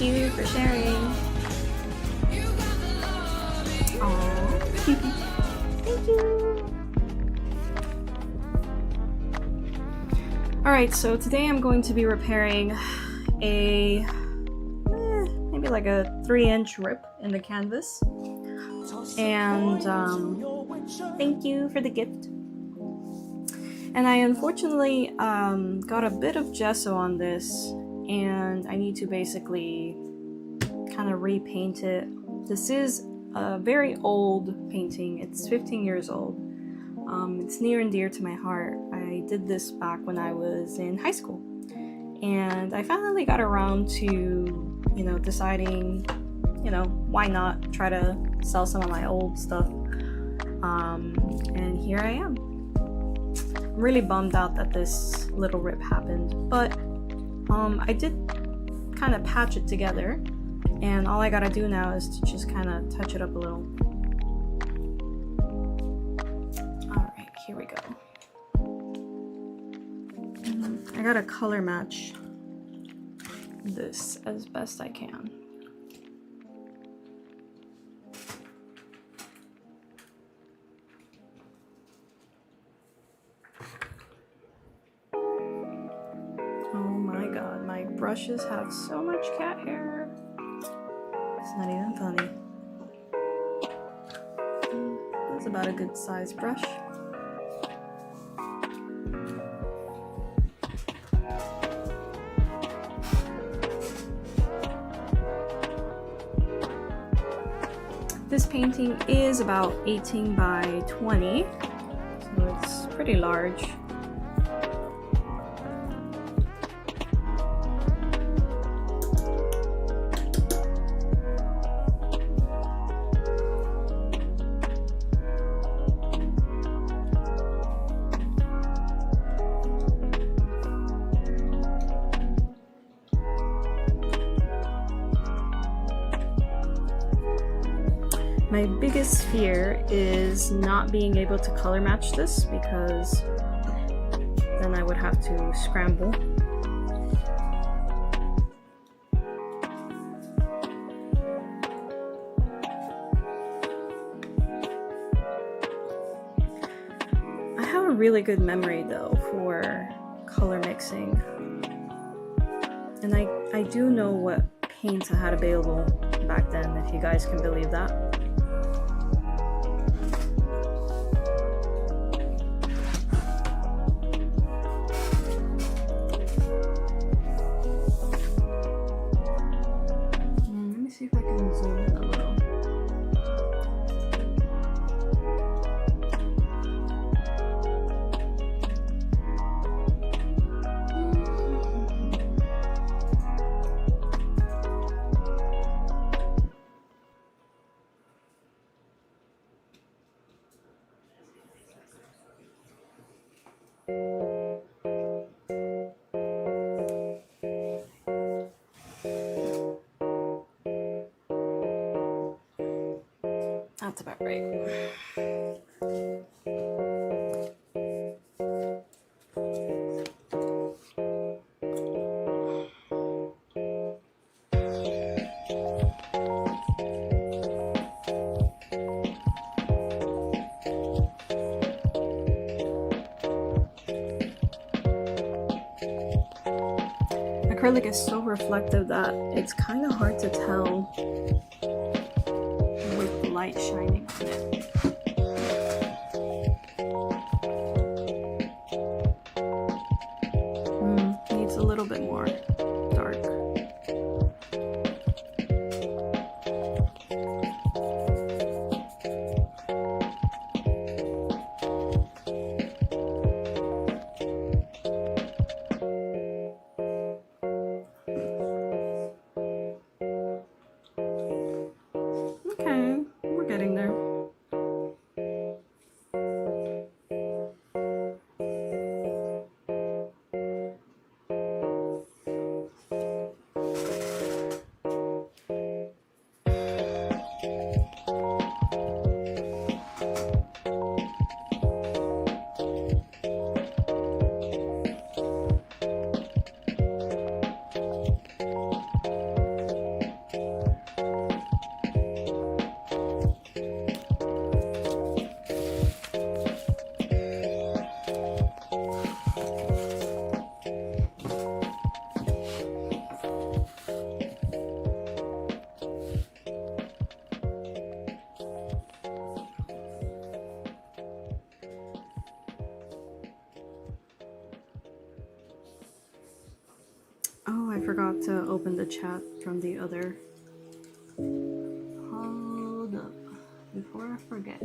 Thank you for sharing. Aww. Thank you. Alright, so today I'm going to be repairing a maybe like a 3-inch rip in the canvas. And thank you for the gift. And I unfortunately got a bit of gesso on this, and I need to basically kind of repaint it. This is a very old painting. It's 15 years old. It's near and dear to my heart. I did this back when I was in high school, and I finally got around to, deciding, why not try to sell some of my old stuff. And here I am. I'm really bummed out that this little rip happened, but I did kind of patch it together, and all I gotta do now is to just kind of touch it up a little. Alright, here we go. I gotta color match this as best I can. Brushes have so much cat hair. It's not even funny. That's about a good size brush. This painting is about 18 by 20, so it's pretty large. My biggest fear is not being able to color match this, because then I would have to scramble. I have a really good memory though for color mixing, and I do know what paints I had available back then, if you guys can believe that. See if I can zoom in a little. That's about right. Acrylic is so reflective that it's kind of hard to tell with the light shining on it. Needs a little bit more dark. Okay, we're getting there. Oh, I forgot to open the chat from the other. Hold up, before I forget.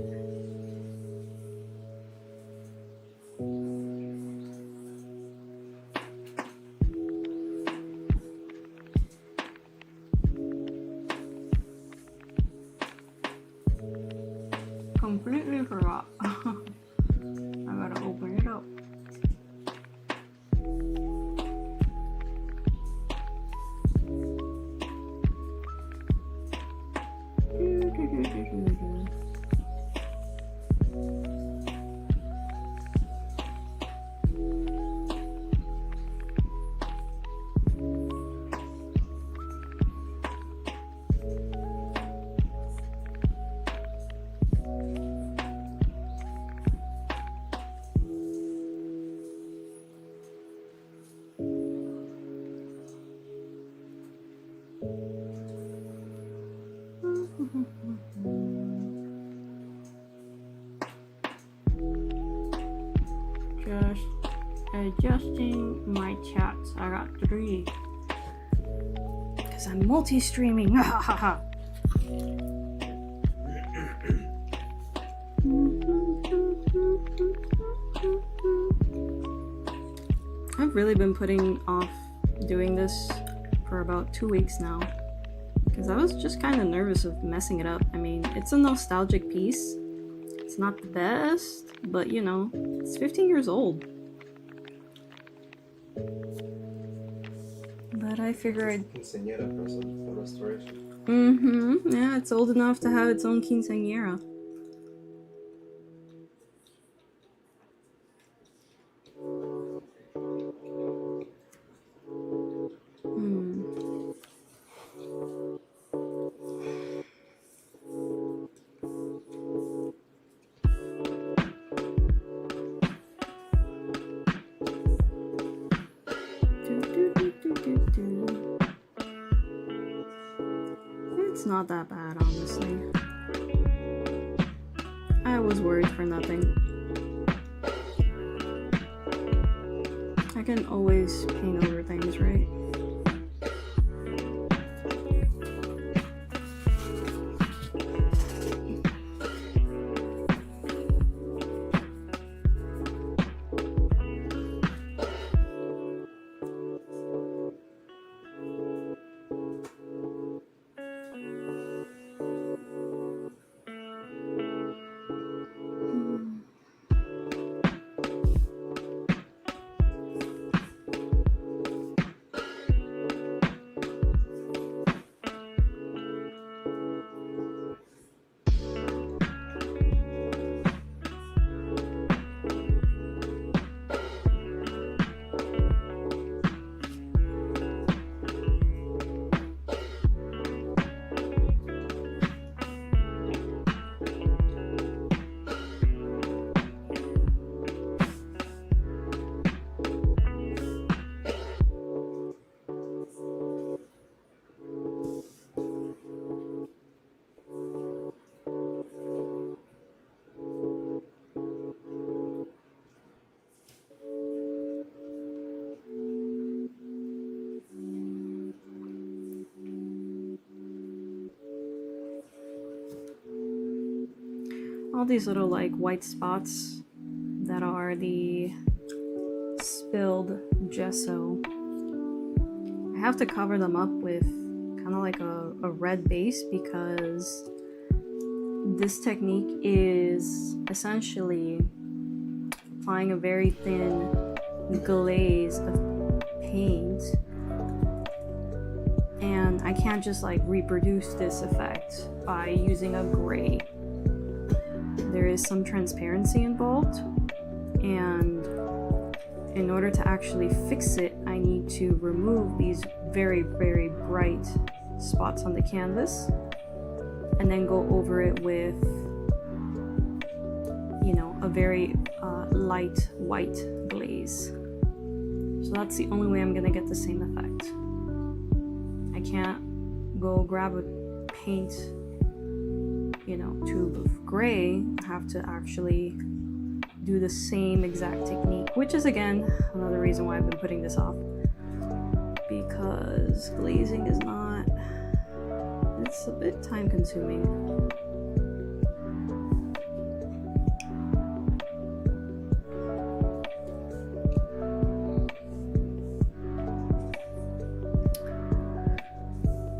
Completely forgot. I gotta open it up. Just adjusting my chats. I got 3. Because I'm multi-streaming. I've really been putting off doing this for about 2 weeks now. Because I was just kind of nervous of messing it up. I mean, it's a nostalgic piece. It's not the best, but you know, it's 15 years old. But I figured... Quinceañera for restoration. Yeah, it's old enough to have its own quinceañera. It's not that bad, honestly. I was worried for nothing. I can always paint over things, right? All these little like white spots that are the spilled gesso. I have to cover them up with kind of like a red base because this technique is essentially applying a very thin glaze of paint, and I can't just like reproduce this effect by using a gray. There is some transparency involved, and in order to actually fix it, I need to remove these very, very bright spots on the canvas and then go over it with, you know, a very light white glaze. So that's the only way I'm gonna get the same effect. I can't go grab a paint, you know, tube of gray. I have to actually do the same exact technique, which is again another reason why I've been putting this off, because glazing is not, it's a bit time consuming.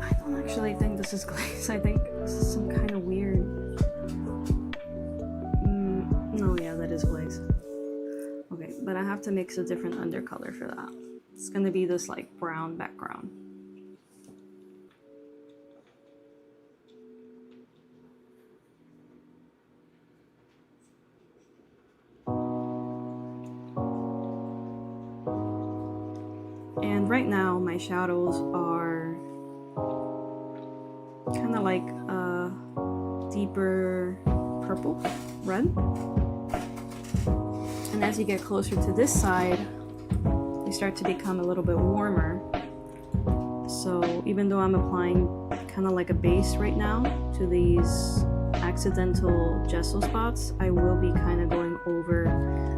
I don't actually think this is glaze. I think this is some kind of weird, no, yeah, that is glaze. Okay, but I have to mix a different undercolor for that. It's gonna be this like brown background. And right now my shadows are kind of like a deeper purple, red. And as you get closer to this side, they start to become a little bit warmer. So even though I'm applying kind of like a base right now to these accidental gesso spots, I will be kind of going over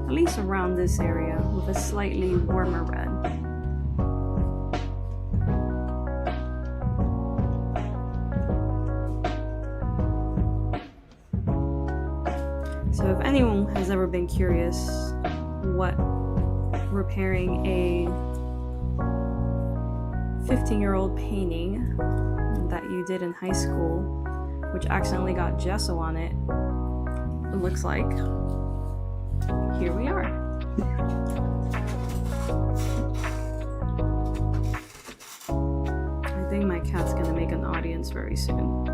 at least around this area with a slightly warmer red. So if anyone has ever been curious what repairing a 15-year-old painting that you did in high school, which accidentally got gesso on it, looks like, here we are. I think my cat's gonna make an audience very soon.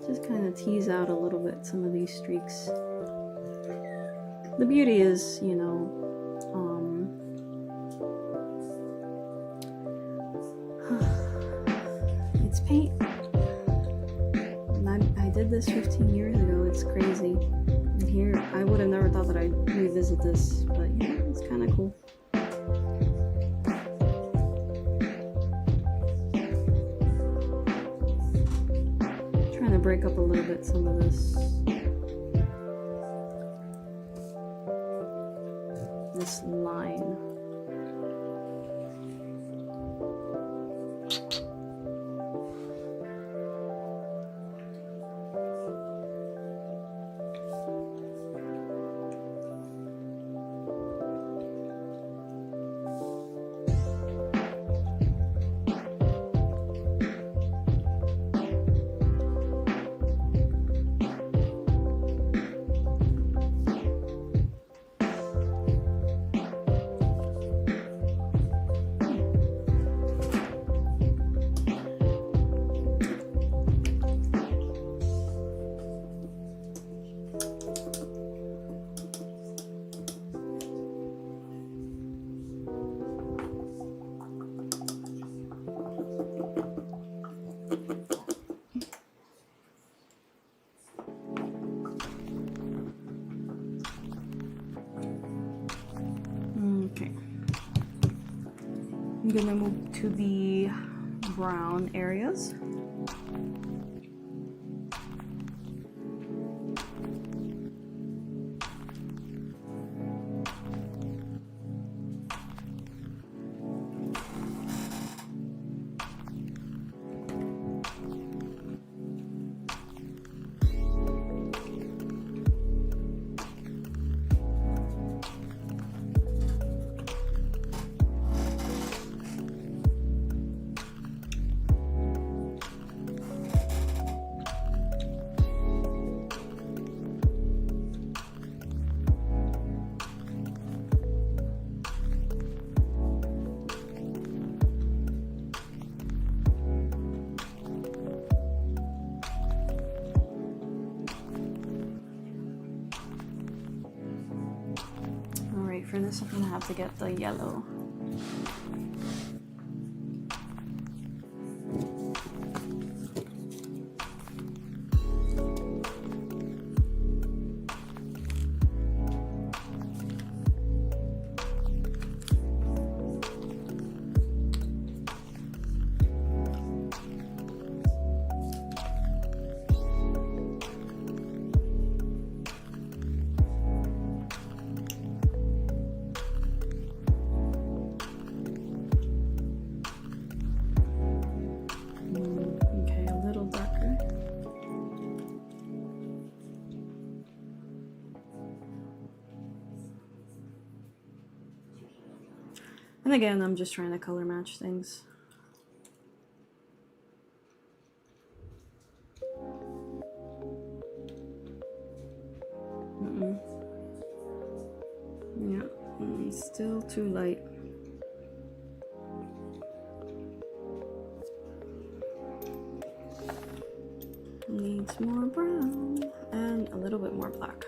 Just kind of tease out a little bit some of these streaks. The beauty is, you know, it's paint. I did this 15 years ago. It's crazy. And here, I would have never thought that I'd revisit this, but yeah, it's kind of cool. Trying to break up a little bit some of this line. Okay. I'm gonna move to the brown areas. for this, I'm gonna have to get the yellow. Okay, a little darker. And again, I'm just trying to color match things. Yeah, still too light. Needs more brown and a little bit more black.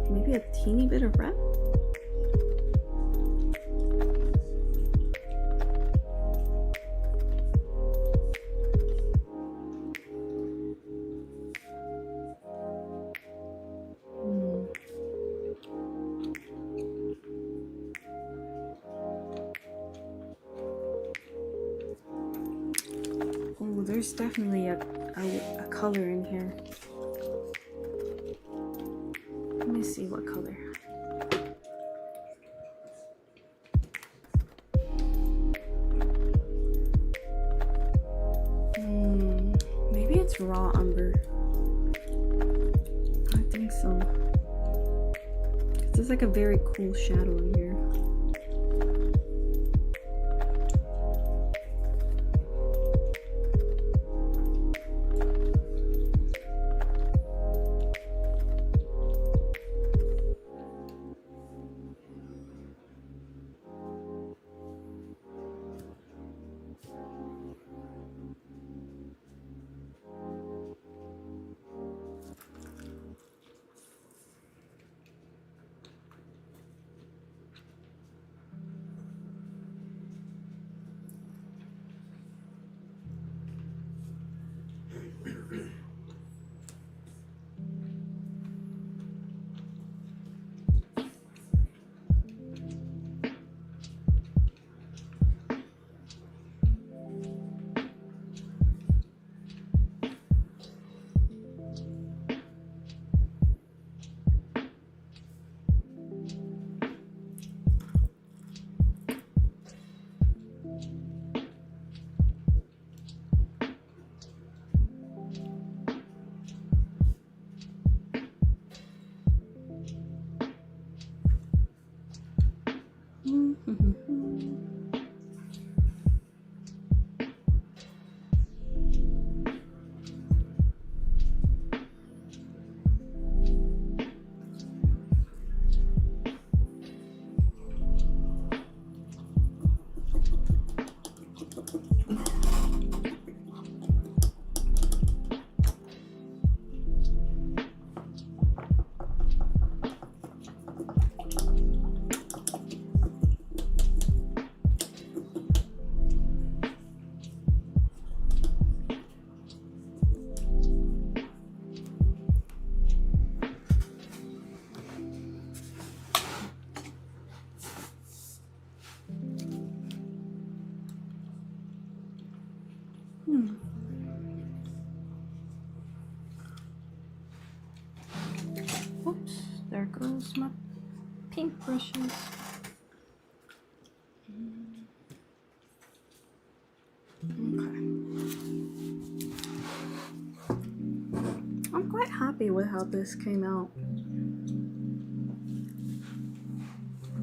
Maybe a teeny bit of red. Oh, there's definitely a color in here. Let me see what color. Maybe it's raw umber. I think so. There's like a very cool shadow in here. Oops, there goes my paintbrushes. Okay. I'm quite happy with how this came out.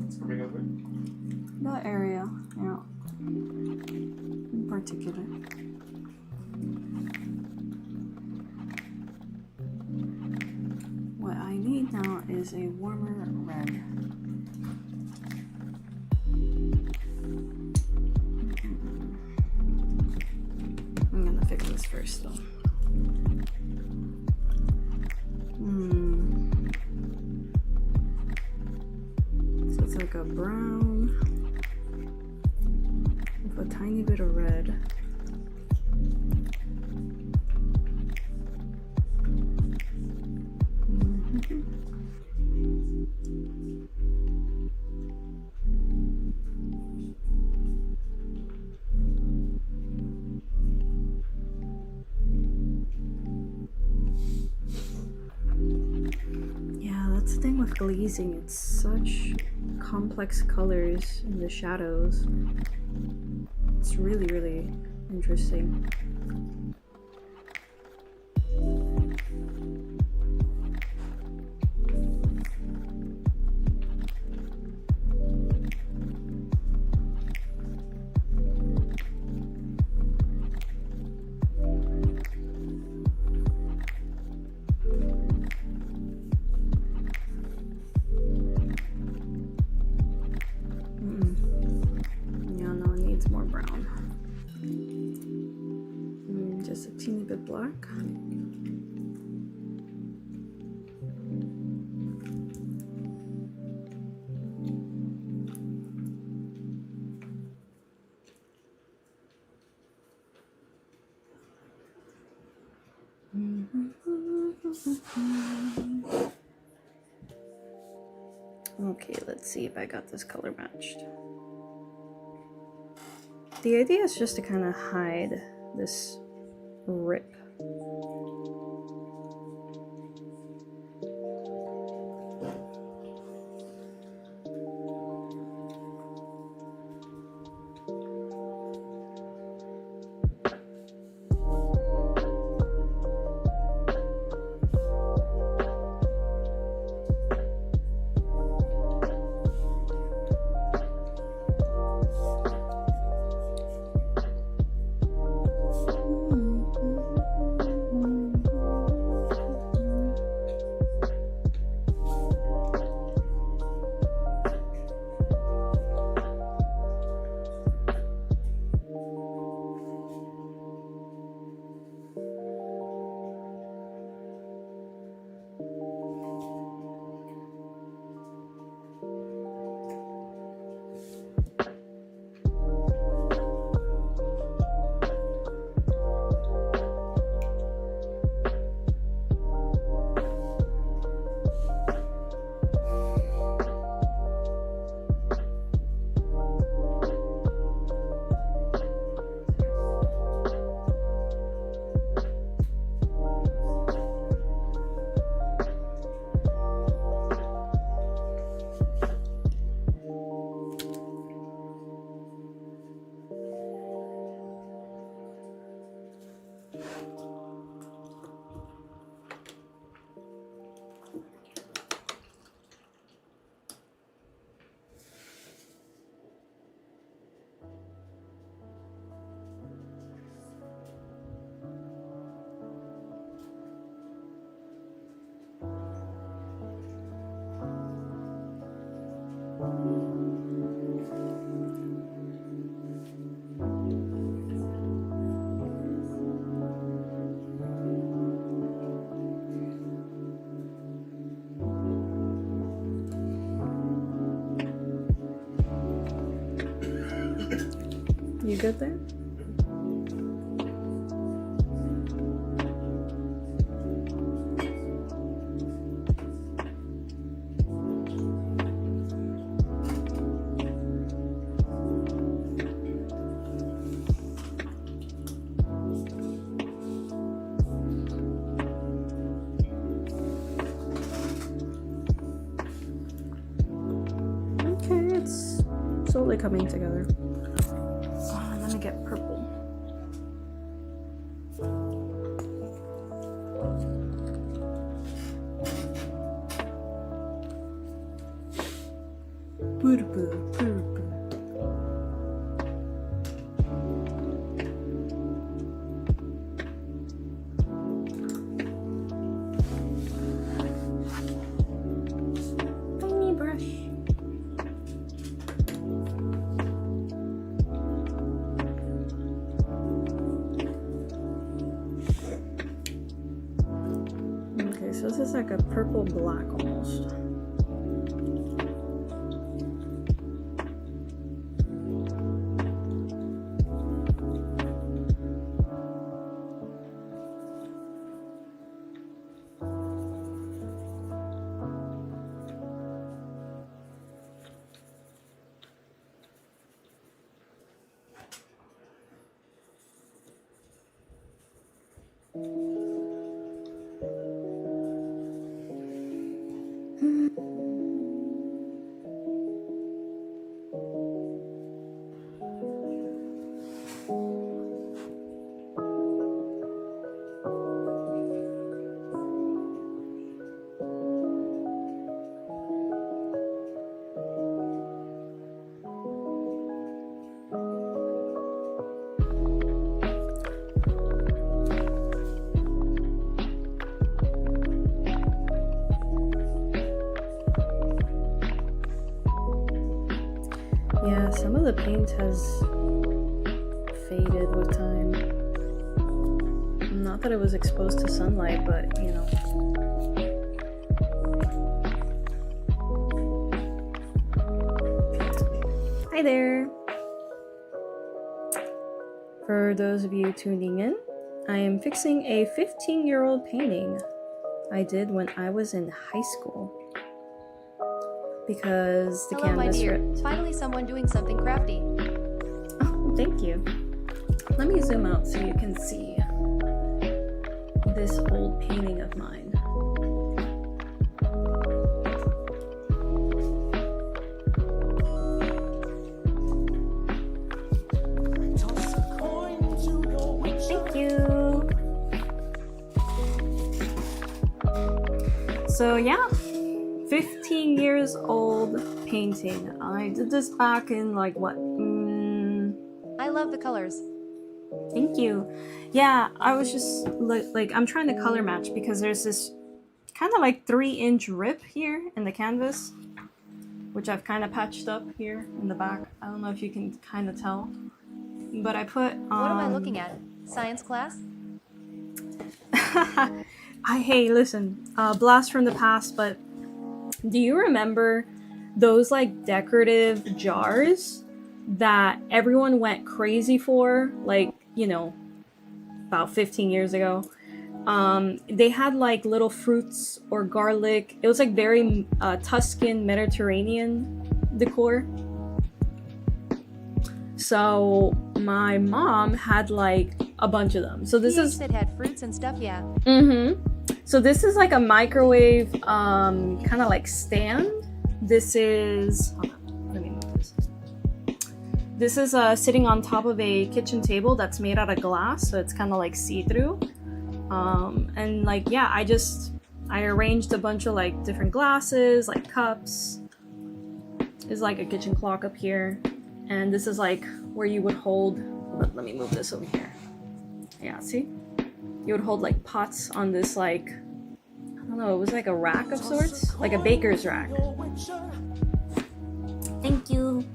It's coming out with? That area, yeah. In particular. what I need now is a warmer red. I'm gonna fix this first though. So it's like a brown with a tiny bit of red. With glazing, it's such complex colors in the shadows. It's really, really interesting. Just a teeny bit black. Okay, let's see if I got this color matched. The idea is just to kind of hide this rip. You good there? Okay, it's slowly coming together. Let me get purple. Purple, purple. Okay, so this is like a purple black almost. Yeah, some of the paint has faded with time. Not that it was exposed to sunlight, but you know. Hi there! For those of you tuning in, I am fixing a 15-year-old painting I did when I was in high school. Because the Hello, my canvas dear. ripped. Finally someone doing something crafty. Oh, thank you. Let me zoom out so you can see this old painting of mine. Thank you. So yeah, 15 years old painting. I did this back in like what? I love the colors. Thank you. Yeah, I was just like I'm trying to color match because there's this kind of like 3-inch rip here in the canvas, which I've kind of patched up here in the back. I don't know if you can kind of tell, but I put What am I looking at? Science class? hey, listen, blast from the past, but do you remember those like decorative jars that everyone went crazy for, like, you know, about 15 years ago? They had like little fruits or garlic. It was like very Tuscan Mediterranean decor. So my mom had like a bunch of them. So this is It had fruits and stuff, yeah. So this is like a microwave kind of like stand. This is, hold on, let me move this. This is sitting on top of a kitchen table that's made out of glass, so it's kind of like see-through. And like, yeah, I arranged a bunch of like different glasses, like cups. There's like a kitchen clock up here. And this is like where you would hold, let me move this over here. Yeah, see? You would hold like pots on this like, I don't know, it was like a rack of sorts, like a baker's rack. Thank you.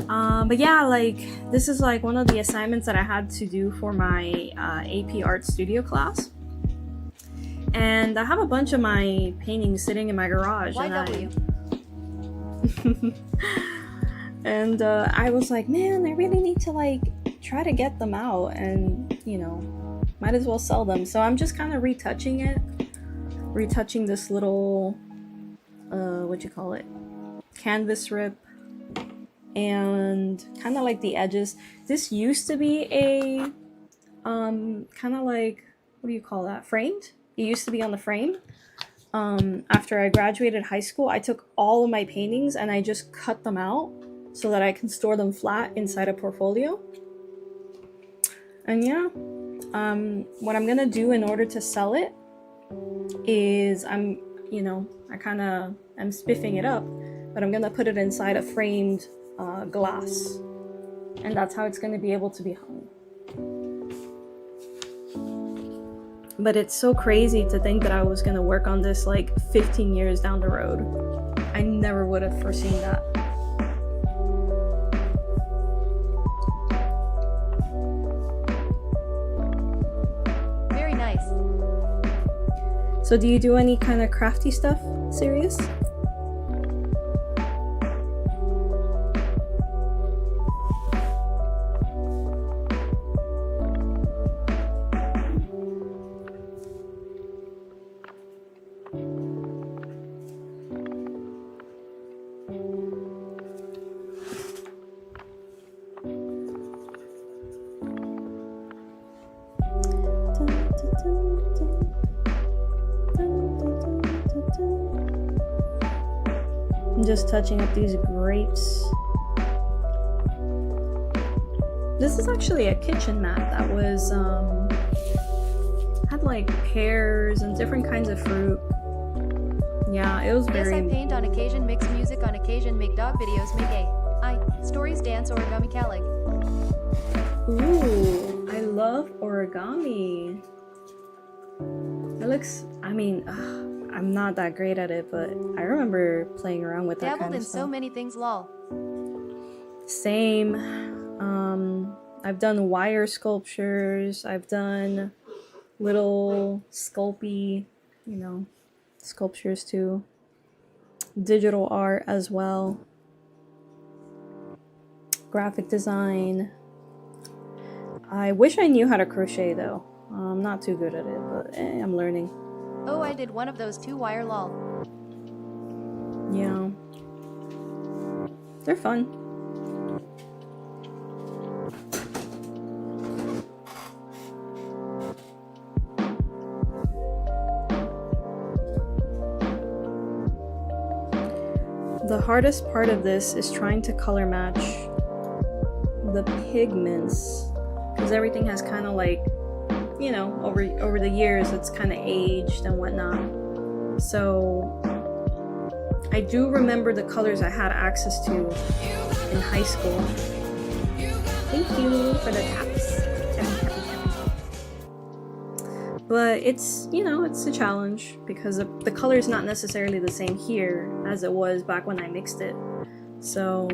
But yeah, like this is like one of the assignments that I had to do for my AP Art Studio class. And I have a bunch of my paintings sitting in my garage. YW. And I was like, man, I really need to like try to get them out and, you know, might as well sell them. So I'm just kind of retouching this little, what you call it, canvas rip, and kind of like the edges. This used to be a, kind of like, what do you call that, framed? It used to be on the frame. After I graduated high school, I took all of my paintings and I just cut them out so that I can store them flat inside a portfolio. And yeah, what I'm gonna do in order to sell it is I kind of am spiffing it up, but I'm gonna put it inside a framed glass, and that's how it's gonna be able to be hung. But it's so crazy to think that I was gonna work on this like 15 years down the road. I never would have foreseen that. So do you do any kind of crafty stuff, Sirius? I'm just touching up these grapes. This is actually a kitchen mat that was had like pears and different kinds of fruit. Yeah, it was Yes, very. I paint on occasion, mix music on occasion, make dog videos, make stories, dance, origami, calig. Ooh, I love origami. It looks. I mean, I'm not that great at it, but I remember playing around with that Dabbled kind in of so stuff. many things, lol. Same. I've done wire sculptures. I've done little sculpey, sculptures too. Digital art as well. Graphic design. I wish I knew how to crochet though. I'm not too good at it, but I'm learning. Oh, I did one of those 2-wire, lol. Yeah. They're fun. The hardest part of this is trying to color match the pigments, because everything has kind of like, over the years it's kind of aged and whatnot. So I do remember the colors I had access to in high school. Thank you for the taps. But it's, it's a challenge because the color is not necessarily the same here as it was back when I mixed it. So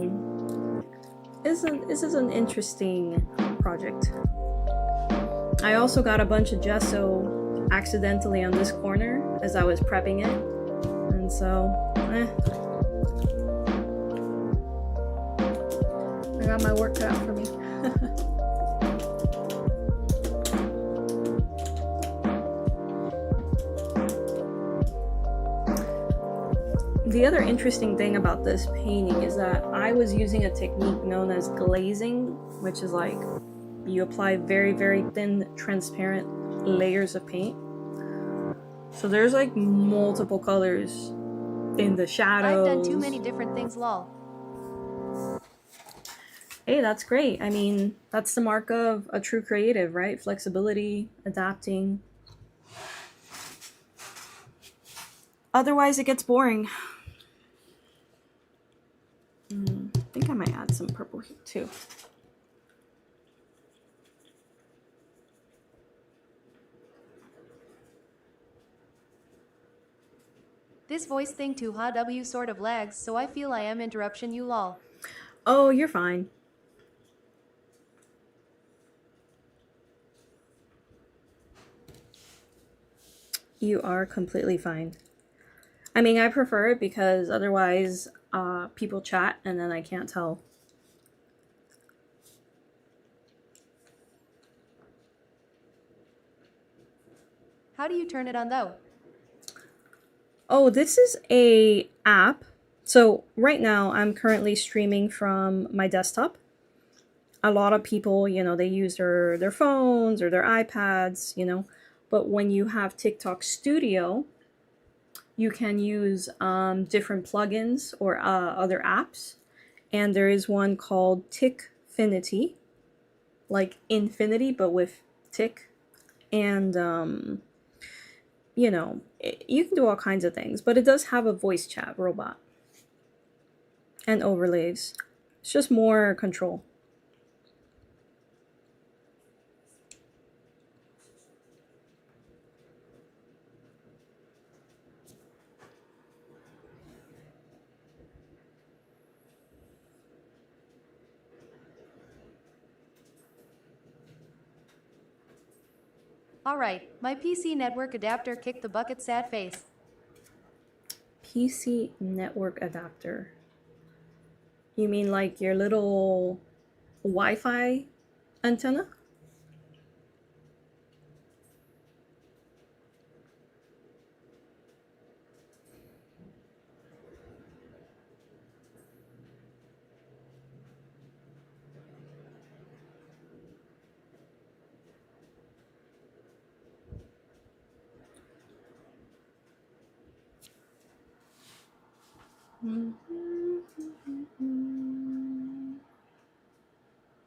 this is an interesting project. I also got a bunch of gesso accidentally on this corner as I was prepping it. And so, I got my work cut out for me. The other interesting thing about this painting is that I was using a technique known as glazing, which is like you apply very, very thin, transparent layers of paint. So there's like multiple colors in the shadows. I've done too many different things, lol. Hey, that's great. I mean, that's the mark of a true creative, right? Flexibility, adapting. Otherwise, it gets boring. I think I might add some purple here too. This voice thing too ha w sort of lags, so I feel I am interruption you, lol. Oh, you're fine. You are completely fine. I mean, I prefer it because otherwise people chat and then I can't tell. How do you turn it on though? Oh, this is a app. So right now I'm currently streaming from my desktop. A lot of people, they use their phones or their iPads, But when you have TikTok Studio, you can use different plugins or other apps. And there is one called Tickfinity, like infinity, but with tick. And, you can do all kinds of things. But it does have a voice chat robot and overlays. It's just more control. Alright, my PC network adapter kicked the bucket sad face. PC network adapter. You mean like your little Wi-Fi antenna?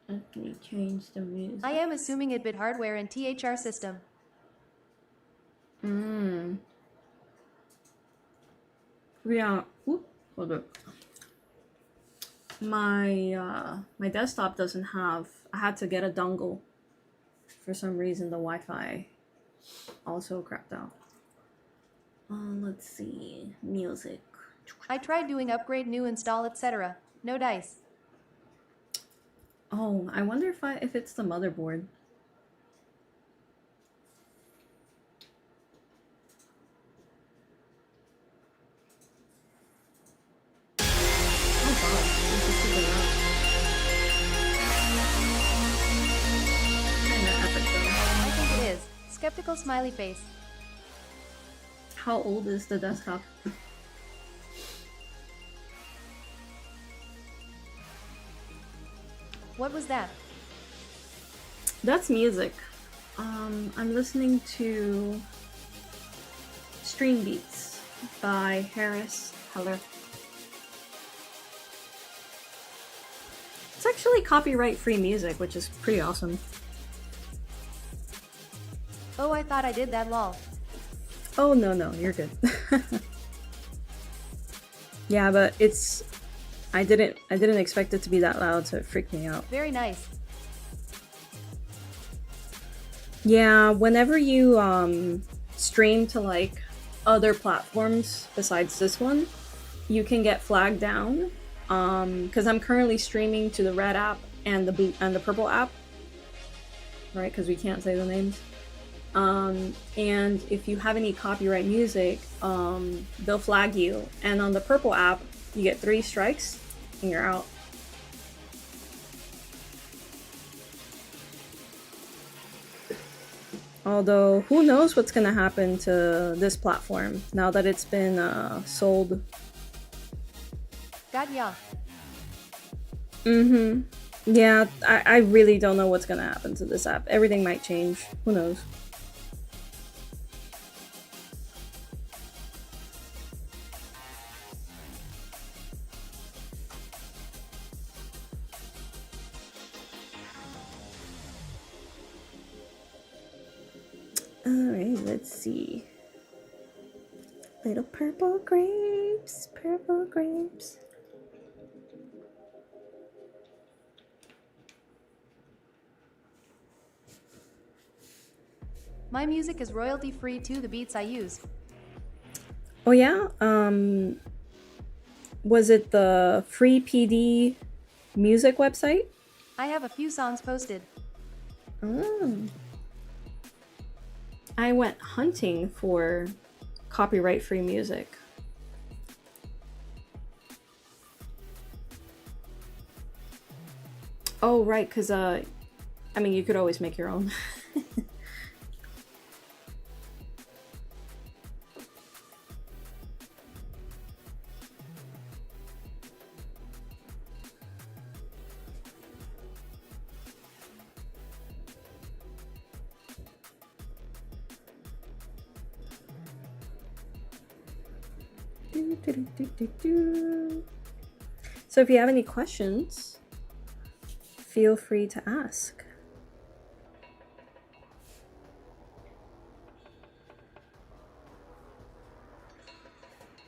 Let me change the music. I am assuming it bit hardware and THR system. Yeah. Oop, hold up. My desktop doesn't have. I had to get a dongle. For some reason, the Wi-Fi also crapped out. Let's see. Music. I tried doing upgrade, new install, etc. No dice. Oh, I wonder if it's the motherboard. Oh god, this is super loud. Kinda epic though. I think it is. Skeptical smiley face. How old is the desktop? What was that? That's music. I'm listening to Stream Beats by Harris Heller. It's actually copyright-free music, which is pretty awesome. Oh, I thought I did that, lol. Oh no, you're good. Yeah, but it's I didn't expect it to be that loud, so it freaked me out. Very nice. Yeah, whenever you stream to like other platforms besides this one, you can get flagged down. Because I'm currently streaming to the red app and the blue and the purple app, right? Because we can't say the names. And if you have any copyright music, they'll flag you. And on the purple app, you get 3 strikes and you're out. Although, who knows what's gonna happen to this platform now that it's been sold. Got ya. Yeah, I really don't know what's gonna happen to this app. Everything might change. Who knows? Alright, let's see. Little purple grapes, purple grapes. My music is royalty free too, the beats I use. Oh yeah? Was it the Free PD music website? I have a few songs posted. Oh. I went hunting for copyright-free music. Oh, right, because, I mean, you could always make your own. So if you have any questions, feel free to ask.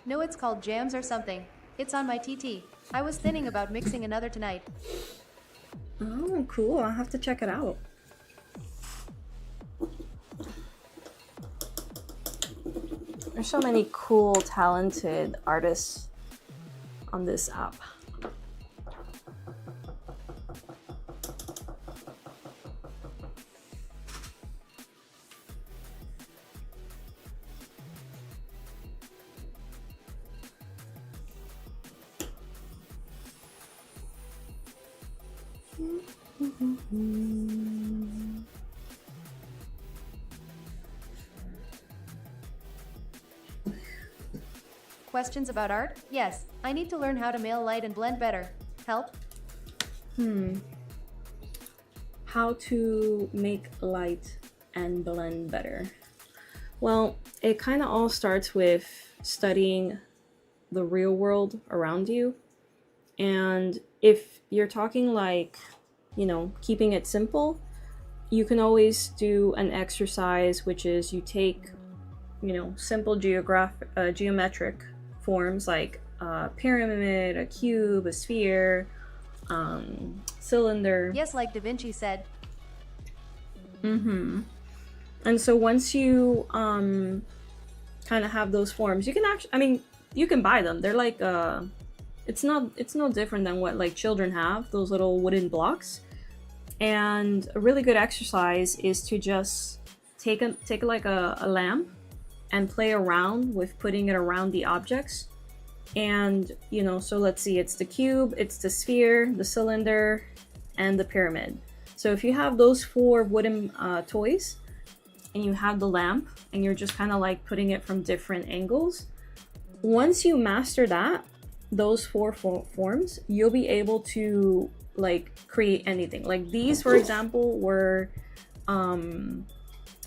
No, it's called Jams or something. It's on my TT. I was thinking about mixing another tonight. Oh, cool. I'll have to check it out. There's so many cool, talented artists on this app. Questions about art? Yes, I need to learn how to mail light and blend better. Help? How to make light and blend better. Well, it kind of all starts with studying the real world around you. And if you're talking like, you know, keeping it simple, you can always do an exercise, which is you take, you know, simple geometric forms like a pyramid, a cube, a sphere, cylinder. Yes, like Da Vinci said. And so once you kind of have those forms, you can actually, I mean, you can buy them. They're like it's no different than what like children have, those little wooden blocks. And a really good exercise is to just take like a lamp and play around with putting it around the objects. And, you know, so let's see, it's the cube, it's the sphere, the cylinder, and the pyramid. So if you have those 4 wooden toys and you have the lamp and you're just kind of like putting it from different angles, once you master that, those 4 forms, you'll be able to like create anything. Like these, for example, were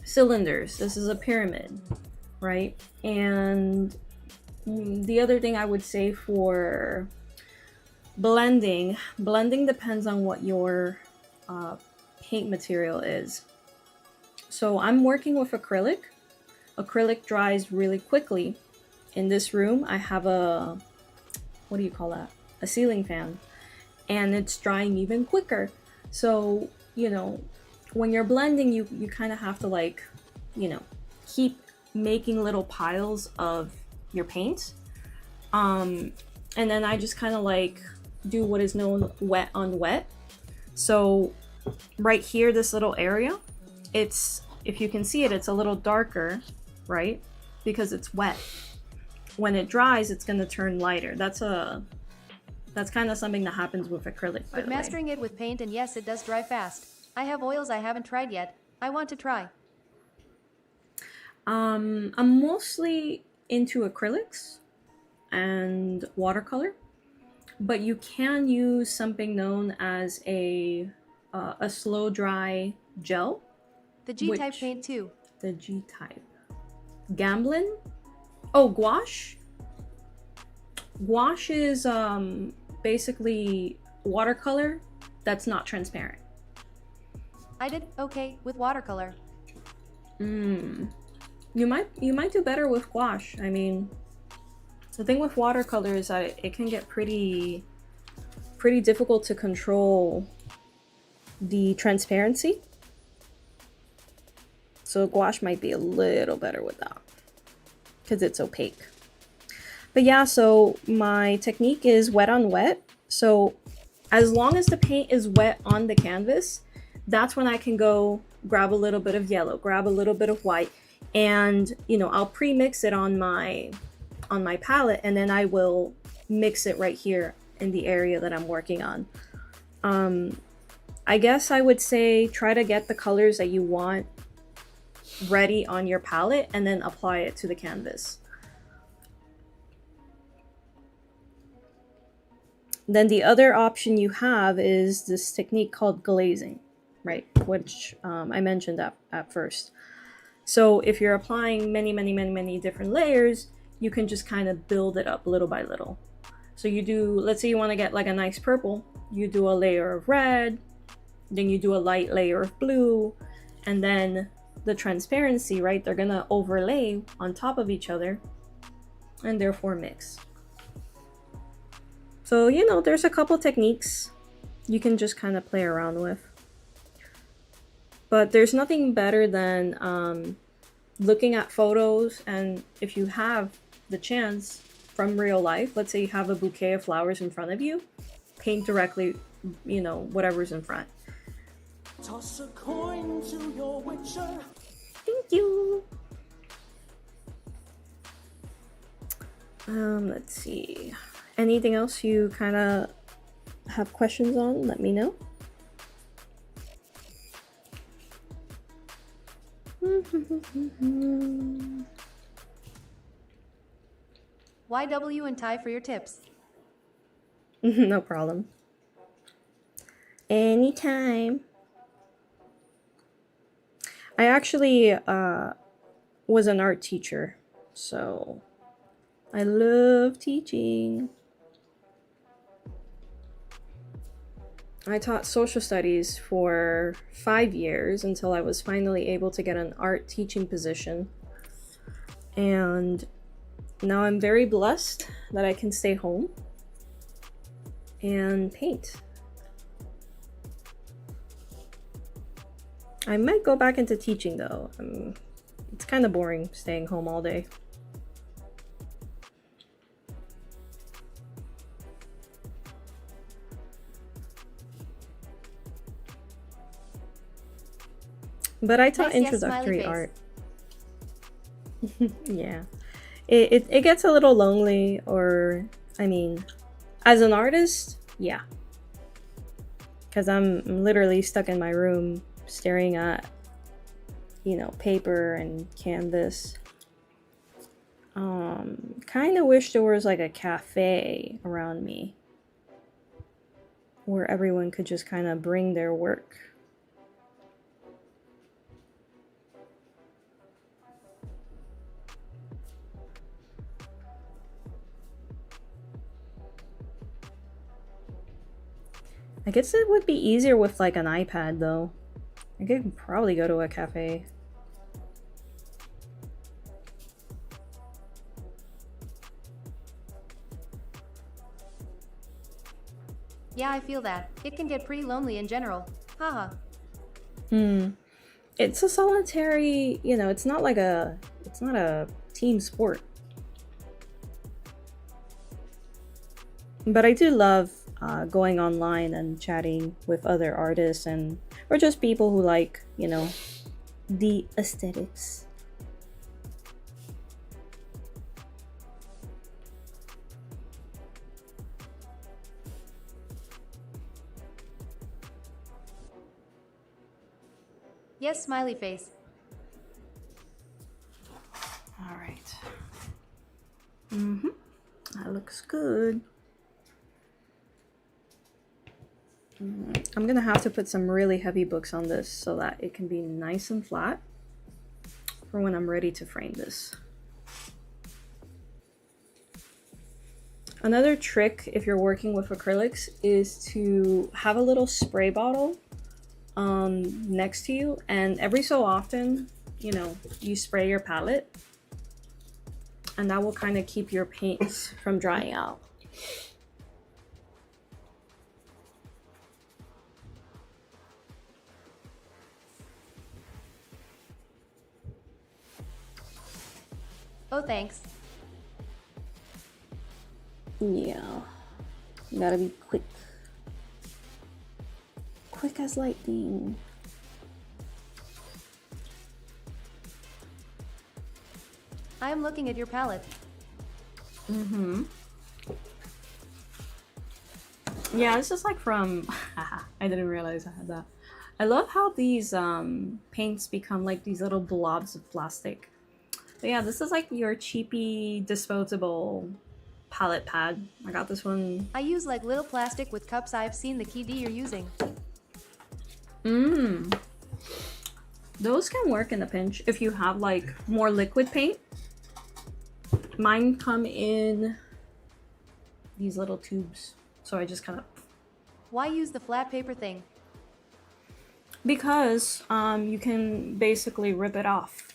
cylinders. This is a pyramid, right? And the other thing I would say for blending depends on what your paint material is. So I'm working with acrylic. Acrylic dries really quickly. In this room, I have a, what do you call that? A ceiling fan. And it's drying even quicker. So, you know, when you're blending, you kind of have to like, you know, keep making little piles of your paint. And then I just kind of like do what is known wet on wet. So right here, this little area, it's, if you can see it, it's a little darker, right? Because it's wet. When it dries, it's going to turn lighter. That's kind of something that happens with acrylic, by But the way. mastering it with paint, and yes, it does dry fast. I have oils I haven't tried yet. I want to try. I'm mostly into acrylics and watercolor, but you can use something known as a slow dry gel. The G-type paint too. The G-type. Gamblin? Oh, gouache? Gouache is basically watercolor that's not transparent. I did okay with watercolor. You might do better with gouache. I mean, the thing with watercolor is that it can get pretty difficult to control the transparency. So gouache might be a little better with that because it's opaque. But yeah, so my technique is wet on wet. So as long as the paint is wet on the canvas, that's when I can go grab a little bit of yellow, grab a little bit of white, and you know, I'll pre-mix it on my palette, and then I will mix it right here in the area that I'm working on. I guess I would say try to get the colors that you want ready on your palette and then apply it to the canvas. Then the other option you have is this technique called glazing, right? Which I mentioned at first. So if you're applying many different layers, you can just kind of build it up little by little. So you do, let's say you want to get like a nice purple, you do a layer of red, then you do a light layer of blue, and then the transparency, right? They're gonna overlay on top of each other and therefore mix. So, you know, there's a couple techniques you can just kind of play around with. But there's nothing better than looking at photos, and if you have the chance from real life, let's say you have a bouquet of flowers in front of you, paint directly, you know, whatever's in front. Toss a coin to your witcher. Thank you. Let's see. Anything else you kind of have questions on? Let me know. YW and Ty for your tips. No problem. Anytime. I actually was an art teacher, so I love teaching. I taught social studies for 5 years until I was finally able to get an art teaching position. And now I'm very blessed that I can stay home and paint. I might go back into teaching though. It's kind of boring staying home all day. But I taught Nice, yes, introductory smiley art. Yeah. It gets a little lonely, or I mean, as an artist, yeah. Because I'm literally stuck in my room staring at, you know, paper and canvas. Kind of wish there was like a cafe around me where everyone could just kind of bring their work. I guess it would be easier with like an iPad though. I could probably go to a cafe. Yeah, I feel that. It can get pretty lonely in general. Haha. It's a solitary, you know, it's not a team sport. But I do love going online and chatting with other artists or just people who like, you know, the aesthetics. Yes, smiley face. All right. That looks good. I'm gonna have to put some really heavy books on this so that it can be nice and flat for when I'm ready to frame this. Another trick if you're working with acrylics is to have a little spray bottle next to you, and every so often, you know, you spray your palette, and that will kind of keep your paints from drying out. Oh, thanks. Yeah, you gotta be quick. Quick as lightning. I am looking at your palette. Yeah, this is like from I didn't realize I had that. I love how these paints become like these little blobs of plastic. But yeah, this is like your cheapy disposable palette pad. I got this one. I use like little plastic with cups. I've seen the KD you're using. Those can work in a pinch if you have like more liquid paint. Mine come in these little tubes, so I just kind of... Why use the flat paper thing? Because you can basically rip it off,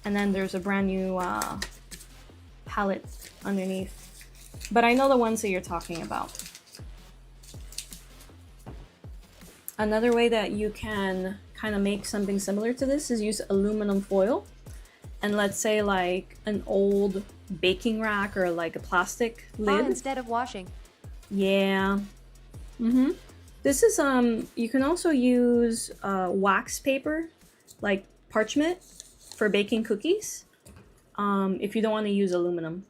and then there's a brand new palette underneath. But I know the ones that you're talking about. Another way that you can kind of make something similar to this is use aluminum foil. And let's say like an old baking rack or like a plastic lid. Instead of washing. Yeah. This is you can also use wax paper, like parchment, for baking cookies. If you don't want to use aluminum.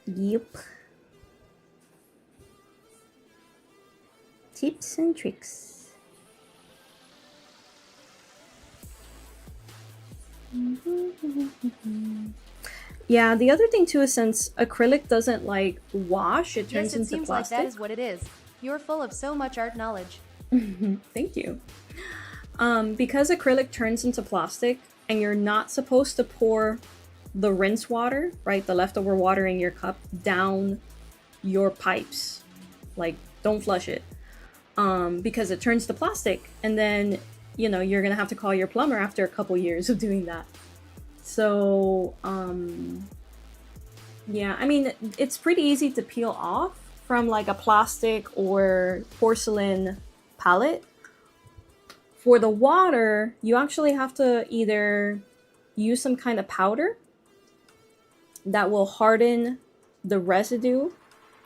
Yep. tips and tricks. Yeah, the other thing too is since acrylic doesn't like wash, it turns Yes, it into seems plastic. like that is what it is. You're full of so much art knowledge. Thank you. Because acrylic turns into plastic and you're not supposed to pour the rinse water, right, the leftover water in your cup down your pipes. Like, don't flush it. Because it turns to plastic, and then, you know, you're gonna have to call your plumber after a couple years of doing that. So, yeah, I mean, it's pretty easy to peel off from like a plastic or porcelain palette. For the water, you actually have to either use some kind of powder that will harden the residue.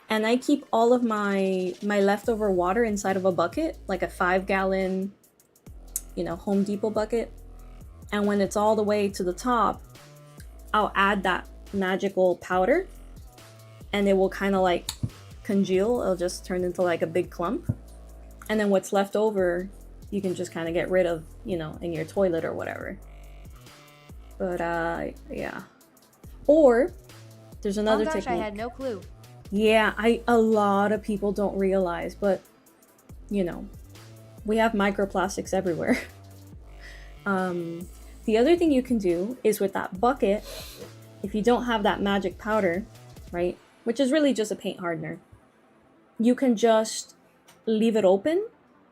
And I keep all of my leftover water inside of a bucket, like a 5-gallon, you know, Home Depot bucket. And when it's all the way to the top, I'll add that magical powder and it will kind of like congeal. It'll just turn into like a big clump. And then what's left over, you can just kind of get rid of, you know, in your toilet or whatever. But yeah. Or there's another technique. I had no clue. Yeah, a lot of people don't realize, but you know, we have microplastics everywhere. The other thing you can do is with that bucket, if you don't have that magic powder, right, which is really just a paint hardener, you can just leave it open,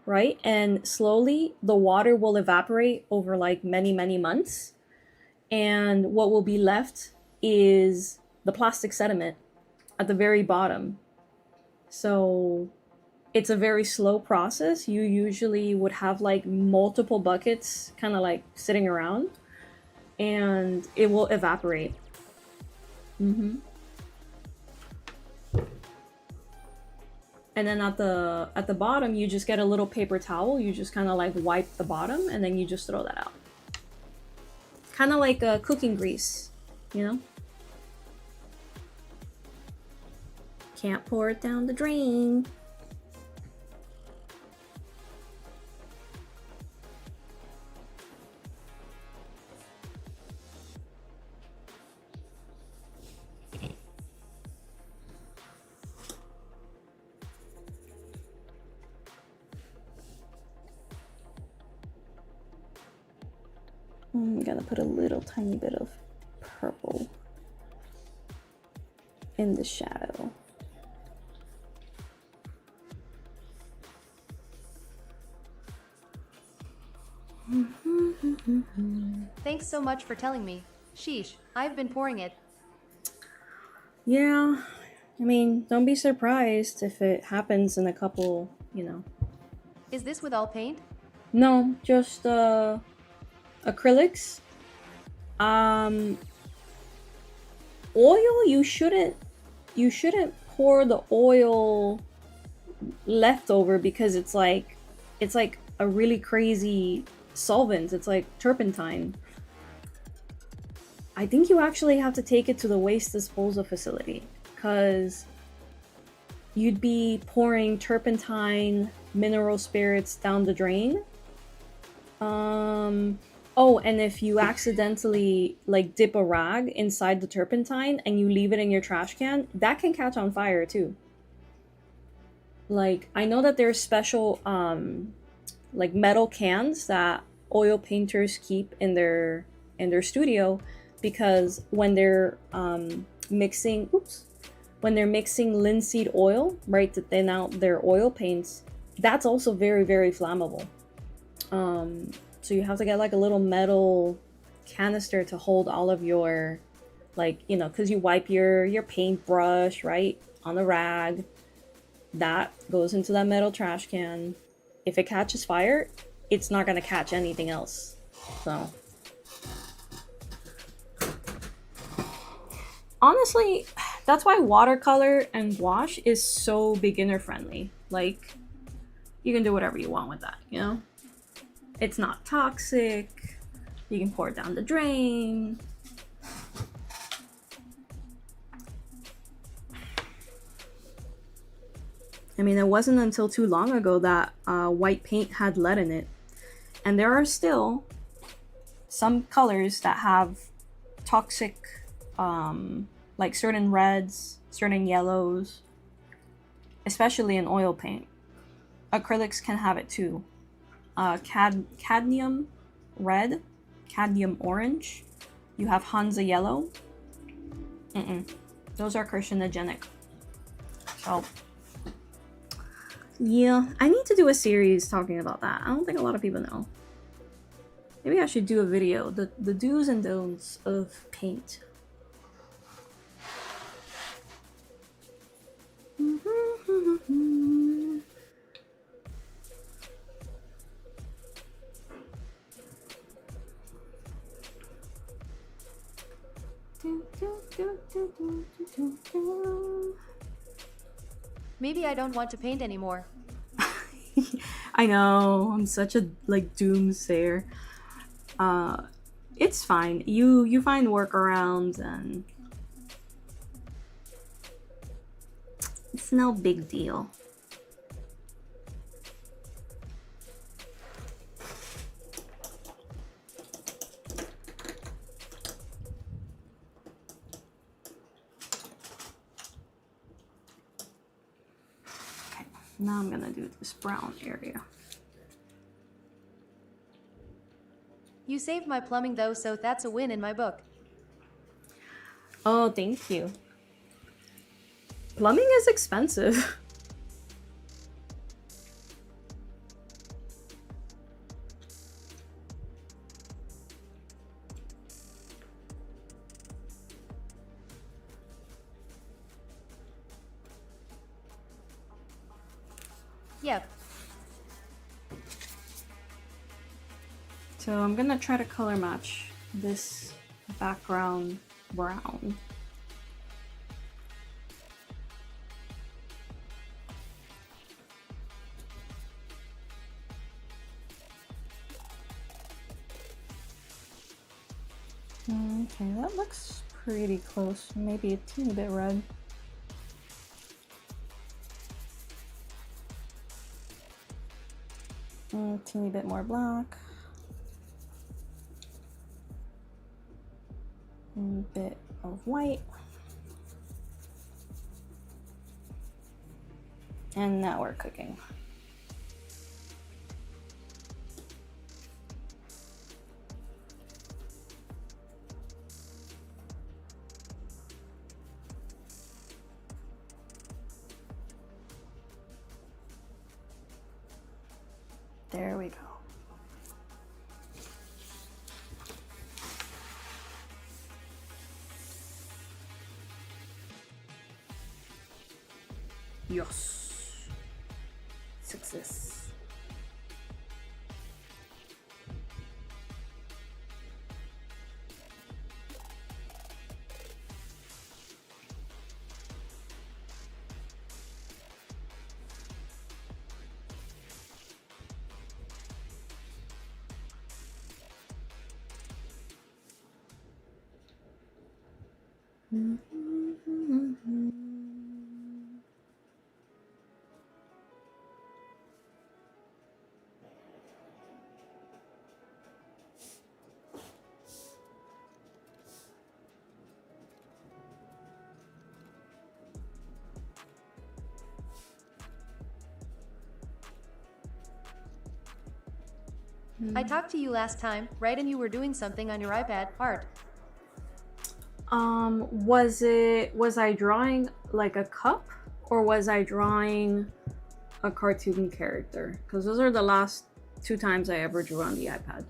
right, and slowly the water will evaporate over like many months, and what will be left is the plastic sediment at the very bottom. So it's a very slow process. You usually would have like multiple buckets kind of like sitting around and it will evaporate. And then at the bottom, you just get a little paper towel. You just kind of like wipe the bottom and then you just throw that out. Kind of like cooking grease, you know? Can't pour it down the drain. We gotta put a little tiny bit of purple in the shadow. Thanks so much for telling me. Sheesh, I've been pouring it. Yeah, I mean, don't be surprised if it happens in a couple, you know. Is this with all paint? No, just acrylics. Oil, you shouldn't pour the oil leftover because it's like a really crazy solvent. It's like turpentine. I think you actually have to take it to the waste disposal facility because you'd be pouring turpentine, mineral spirits down the drain. Oh, and if you accidentally like dip a rag inside the turpentine and you leave it in your trash can, that can catch on fire too. Like, I know that there's special like metal cans that oil painters keep in their studio because when they're mixing linseed oil, right, to thin out their oil paints, that's also very, very flammable. So you have to get like a little metal canister to hold all of your, like, you know, because you wipe your paintbrush, right, on the rag. That goes into that metal trash can. If it catches fire, it's not going to catch anything else. So honestly, that's why watercolor and gouache is so beginner friendly. Like, you can do whatever you want with that, you know? It's not toxic. You can pour it down the drain. I mean, it wasn't until too long ago that white paint had lead in it. And there are still some colors that have toxic, like certain reds, certain yellows, especially in oil paint. Acrylics can have it too. Cadmium red, cadmium orange. You have Hansa yellow. Those are carcinogenic. So, yeah, I need to do a series talking about that. I don't think a lot of people know. Maybe I should do a video, the do's and don'ts of paint. Maybe I don't want to paint anymore. I know, I'm such a like doomsayer. It's fine. You find workarounds and it's no big deal. Now I'm gonna do this brown area. You saved my plumbing though, so that's a win in my book. Oh, thank you. Plumbing is expensive. Yep. So I'm gonna try to color match this background brown. Okay, that looks pretty close. Maybe a teeny bit red. A teeny bit more black. A bit of white. And now we're cooking. There we go. Yes. Success. I talked to you last time, right? And you were doing something on your iPad, art. Was I drawing like a cup or was I drawing a cartoon character? Because those are the last two times I ever drew on the iPad.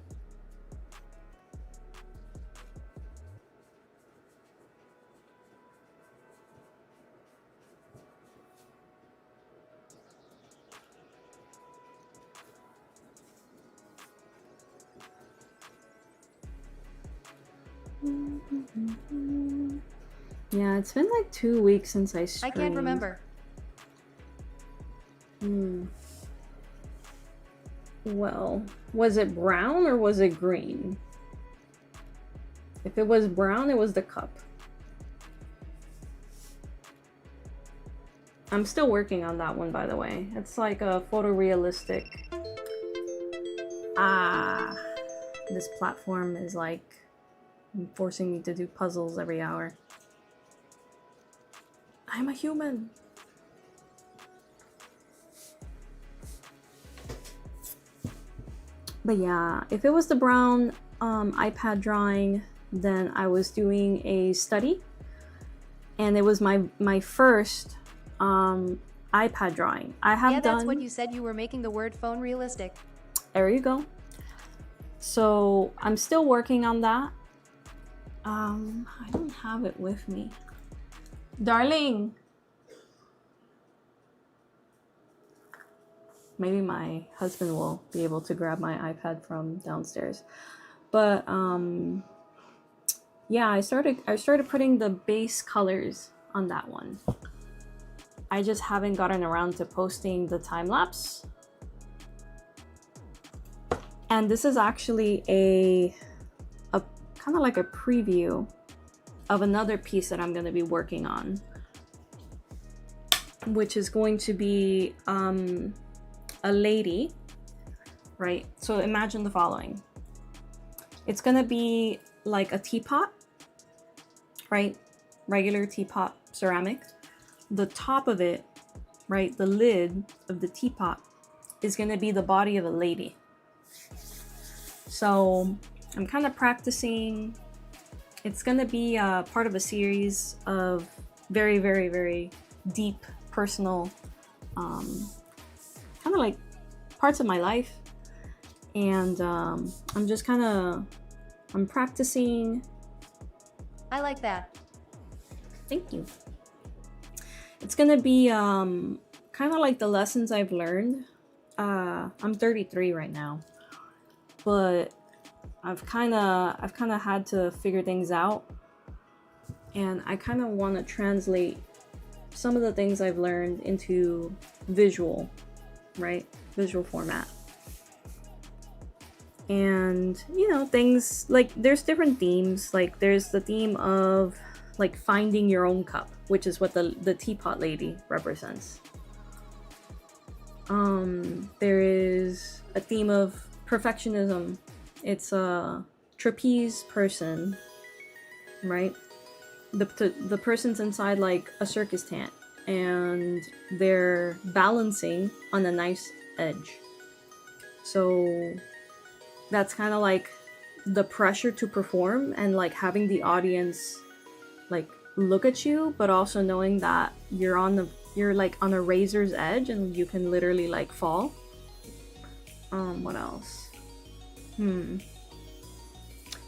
Yeah, it's been like 2 weeks since I streamed. I can't remember. Well, was it brown or was it green? If it was brown, it was the cup. I'm still working on that one, by the way. It's like a photorealistic. This platform is like forcing me to do puzzles every hour. I'm a human. But yeah, if it was the brown iPad drawing, then I was doing a study, and it was my first iPad drawing. I have Yeah, that's done. what you said. You were making the word phone realistic. There you go. So I'm still working on that. I don't have it with me. Darling! Maybe my husband will be able to grab my iPad from downstairs. But yeah, I started putting the base colors on that one. I just haven't gotten around to posting the time lapse. And this is actually a kind of like a preview of another piece that I'm going to be working on, which is going to be a lady, right? So imagine the following. It's going to be like a teapot, right? Regular teapot, ceramic. The top of it, right? The lid of the teapot is going to be the body of a lady. So I'm kind of practicing. It's going to be part of a series of very, very, very deep, personal, kind of like parts of my life. And I'm just kind of, I'm practicing. I like that. Thank you. It's going to be kind of like the lessons I've learned. I'm 33 right now. But I've kind of had to figure things out, and I kind of want to translate some of the things I've learned into visual, right? Visual format. And you know, things like there's different themes. Like there's the theme of like finding your own cup, which is what the teapot lady represents. There is a theme of perfectionism. It's a trapeze person, right? The person's inside like a circus tent, and they're balancing on a nice edge. So that's kind of like the pressure to perform, and like having the audience like look at you, but also knowing that you're like on a razor's edge and you can literally like fall. What else?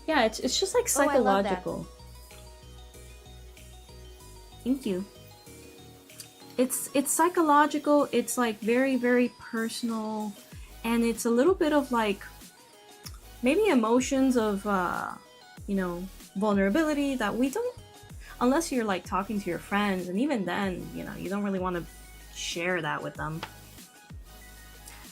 Yeah, it's just like psychological. Thank you. It's psychological. It's like very, very personal, and it's a little bit of like maybe emotions of you know, vulnerability that we don't, unless you're like talking to your friends, and even then, you know, you don't really want to share that with them.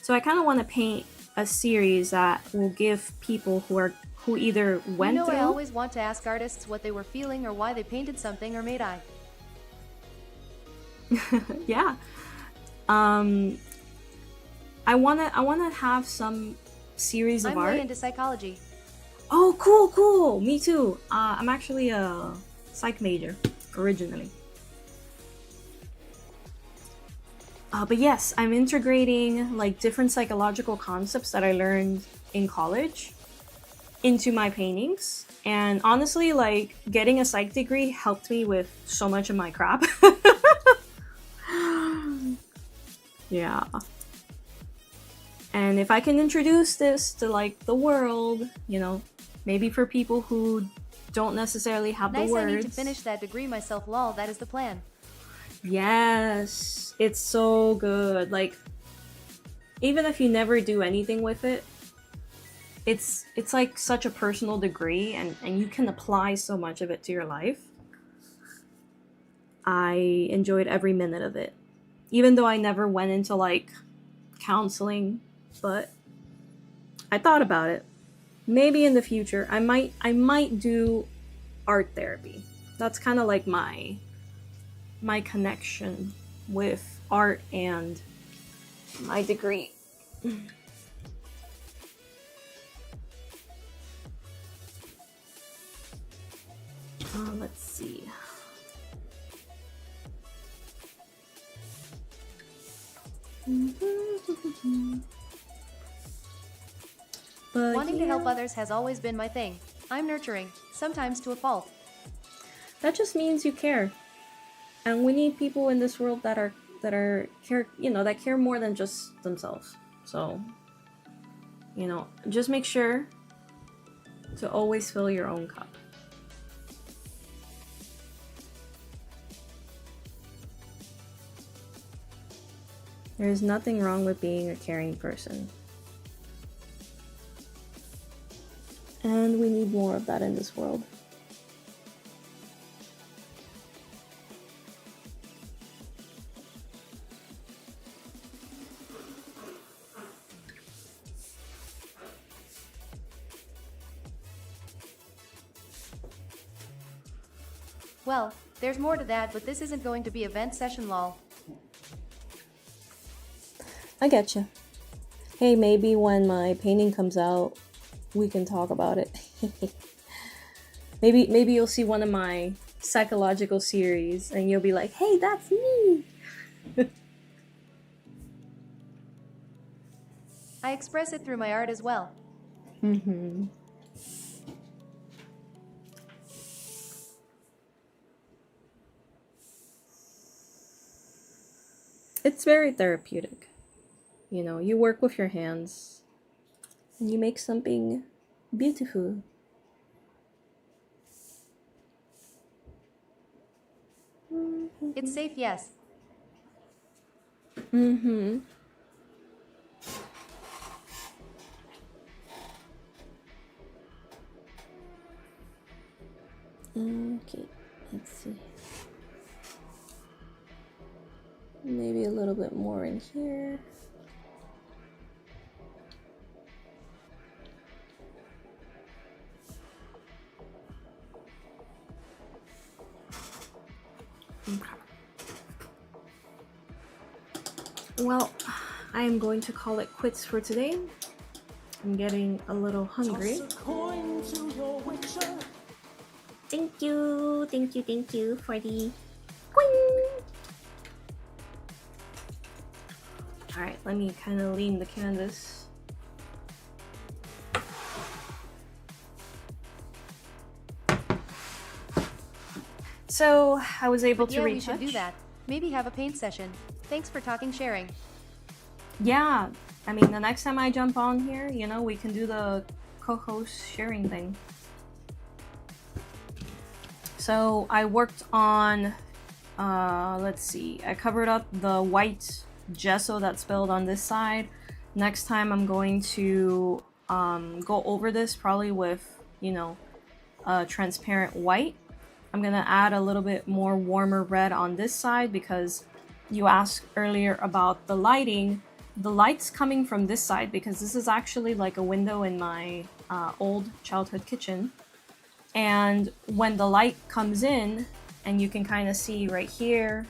So I kind of want to paint a series that will give people who either went You know, through. I always want to ask artists what they were feeling or why they painted something or made art. Yeah. I wanna have some series of I'm art. way into psychology. Oh, cool. Me too. I'm actually a psych major originally. But yes, I'm integrating like different psychological concepts that I learned in college into my paintings. And honestly, like getting a psych degree helped me with so much of my crap. Yeah. And if I can introduce this to like the world, you know, maybe for people who don't necessarily have Nice, the words. I need to finish that degree myself, lol, that is the plan. Yes, it's so good. Like, even if you never do anything with it, it's like such a personal degree, and you can apply so much of it to your life. I enjoyed every minute of it, even though I never went into like counseling, but I thought about it. Maybe in the future, I might do art therapy. That's kind of like my connection with art and my degree. Let's see. But Wanting to help others has always been my thing. I'm nurturing, sometimes to a fault. that just means you care, and we need people in this world that care more than just themselves. So, just make sure to always fill your own cup. There's nothing wrong with being a caring person. And we need more of that in this world. Well, there's more to that, but this isn't going to be a vent session lol. I getcha. Hey, maybe when my painting comes out, we can talk about it. maybe you'll see one of my psychological series and you'll be like, hey, that's me. I express it through my art as well. Mm-hmm. It's very therapeutic. You work with your hands and you make something beautiful. It's safe, yes. Mm-hmm. Okay, let's see. Maybe a little bit more in here. Okay. Well, I am going to call it quits for today. I'm getting a little hungry. Thank you for the coin. Alright, let me kind of lean the canvas. So I was able to Yeah, we retouch. should do that. Maybe have a paint session. Thanks for talking, sharing. Yeah, I mean, the next time I jump on here, we can do the co-host sharing thing. So I worked on, let's see, I covered up the white gesso that spilled on this side. Next time I'm going to go over this probably with, transparent white. I'm gonna add a little bit more warmer red on this side because you asked earlier about the lighting. The light's coming from this side because this is actually like a window in my old childhood kitchen. And when the light comes in, and you can kind of see right here,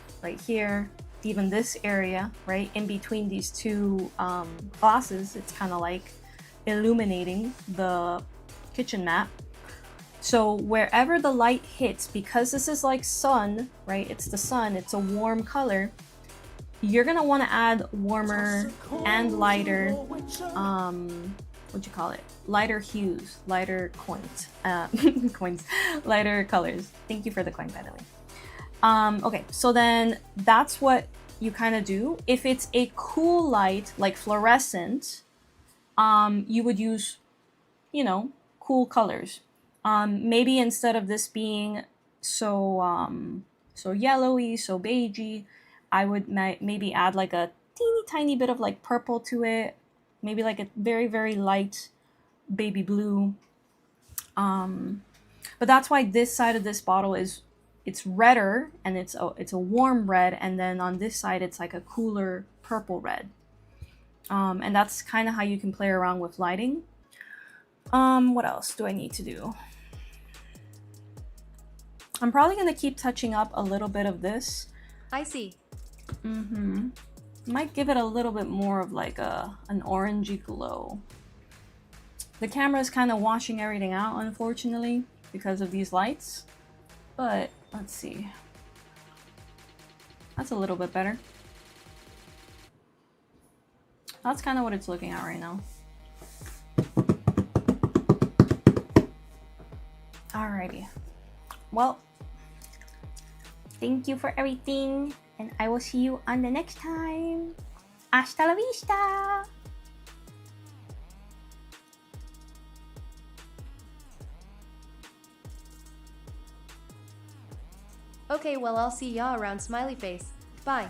even this area, right in between these two glasses, it's kind of like illuminating the kitchen mat. So wherever the light hits, because this is like sun, right? It's the sun, it's a warm color. You're gonna want to add warmer and lighter, lighter hues, lighter coins, lighter colors. Thank you for the coin, by the way. Okay, so then that's what you kind of do. If it's a cool light, like fluorescent, you would use, cool colors. Maybe instead of this being so yellowy, so beigey, I would maybe add like a teeny tiny bit of like purple to it, maybe like a very, very light baby blue. But that's why this side of this bottle it's redder, and it's a warm red, and then on this side it's like a cooler purple red. And that's kind of how you can play around with lighting. What else do I need to do? I'm probably going to keep touching up a little bit of this. I see. Might give it a little bit more of like an orangey glow. The camera is kind of washing everything out, unfortunately, because of these lights. But let's see. That's a little bit better. That's kind of what it's looking at right now. Alrighty. Well, thank you for everything, and I will see you on the next time. Hasta la vista! Okay, well, I'll see ya around smiley face. Bye.